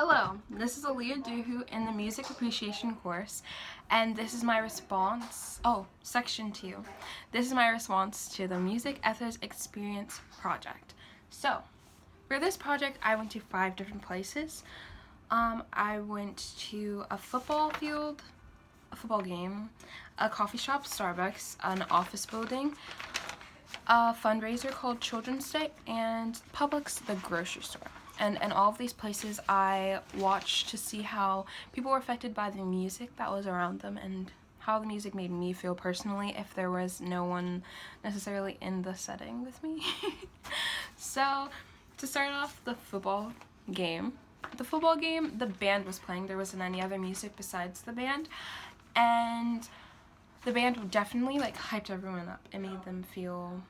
Hello, this is Aaliyah Duhu in the Music Appreciation course, and this is my response, section 2. This is my response to the Music Ethos Experience project. So, for this project, I went to 5 different places. I went to a football field, a football game, a coffee shop, Starbucks, an office building, a fundraiser called Children's Day, and Publix, the grocery store. And in all of these places, I watched to see how people were affected by the music that was around them and how the music made me feel personally if there was no one necessarily in the setting with me. So, to start off the football game, the band was playing. There wasn't any other music besides the band. And the band definitely hyped everyone up. It made them feel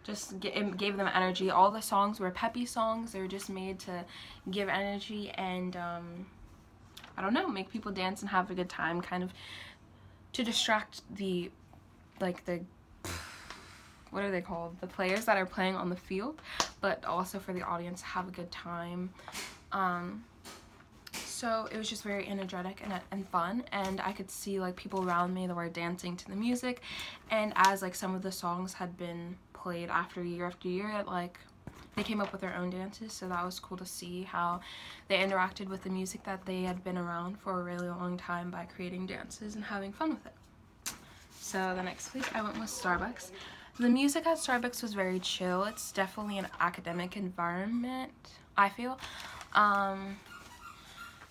it gave them energy. All the songs were peppy songs. They were just made to give energy and I don't know, make people dance and have a good time, kind of to distract the what are they called? The players that are playing on the field, but also for the audience to have a good time. So it was just very energetic and fun, and I could see people around me that were dancing to the music, and as some of the songs had been played after year, they came up with their own dances, so that was cool to see how they interacted with the music that they had been around for a really long time by creating dances and having fun with it. So the next place I went was Starbucks. The music at Starbucks was very chill. It's definitely an academic environment, I feel.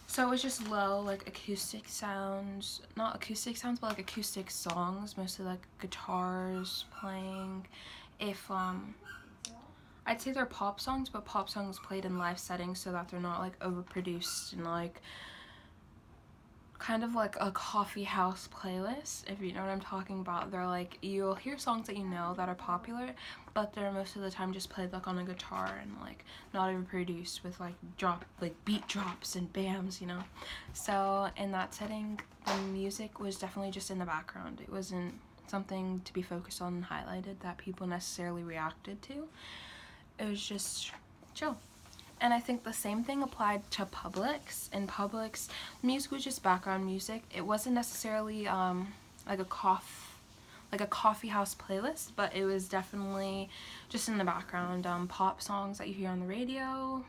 So it was just low, acoustic sounds, not acoustic sounds, but acoustic songs, mostly guitars playing. If, I'd say they're pop songs, but pop songs played in live settings so that they're not overproduced and kind of a coffee house playlist, if you know what I'm talking about. They're you'll hear songs that you know that are popular, but they're most of the time just played on a guitar and not overproduced with beat drops and bams, you know. So in that setting, the music was definitely just in the background. It wasn't something to be focused on and highlighted that people necessarily reacted to. It was just chill. And I think the same thing applied to Publix. In Publix, music was just background music. It wasn't necessarily a coffee house playlist, but it was definitely just in the background. Pop songs that you hear on the radio.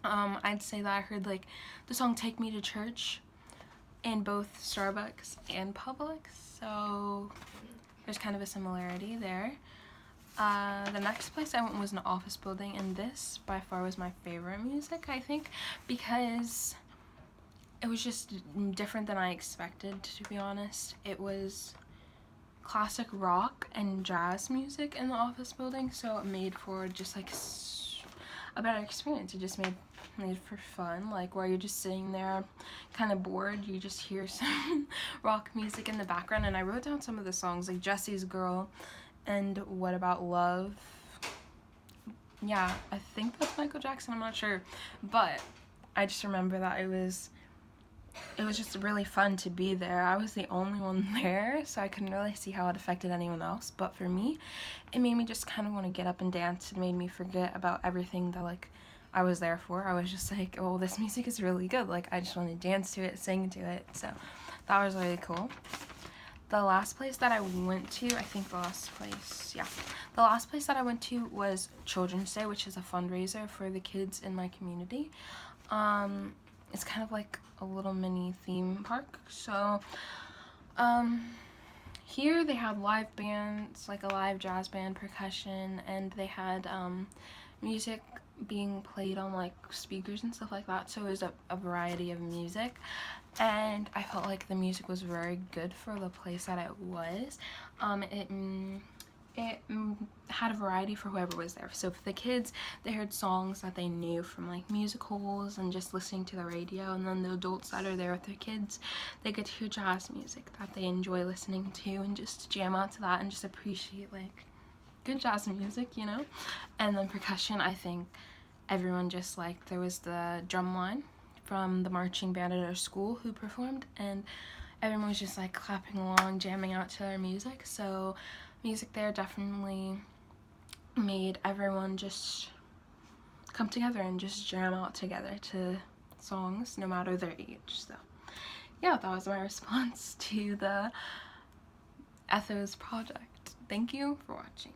I'd say that I heard the song "Take Me to Church" in both Starbucks and Publix, so there's kind of a similarity there. The next place I went was an office building, and this by far was my favorite music, I think, because it was just different than I expected, to be honest. It was classic rock and jazz music in the office building, so it made for just a better experience. It just made for fun, where you're just sitting there kind of bored, you just hear some rock music in the background. And I wrote down some of the songs, like Jesse's Girl and What About Love. Yeah, I think that's Michael Jackson, I'm not sure, but I just remember that it was just really fun to be there. I was the only one there, so I couldn't really see how it affected anyone else, but for me, it made me just kind of want to get up and dance. It made me forget about everything that I was there for. I was just oh, this music is really good. I just want to dance to it, sing to it, so that was really cool. The last place that I went to, the last place that I went to was Children's Day, which is a fundraiser for the kids in my community. It's kind of a little mini theme park. So, here they had live bands, a live jazz band, percussion, and they had music being played on speakers and stuff like that. So it was a variety of music, and I felt the music was very good for the place that it was. It had a variety for whoever was there. So for the kids, they heard songs that they knew from musicals and just listening to the radio, and then the adults that are there with their kids, they get to hear jazz music that they enjoy listening to and just jam out to that and just appreciate good jazz music, you know. And then percussion, I think everyone just there was the drum line from the marching band at our school who performed, and everyone was just clapping along, jamming out to their music. So music there definitely made everyone just come together and just jam out together to songs no matter their age. So yeah, that was my response to the Ethos project. Thank you for watching.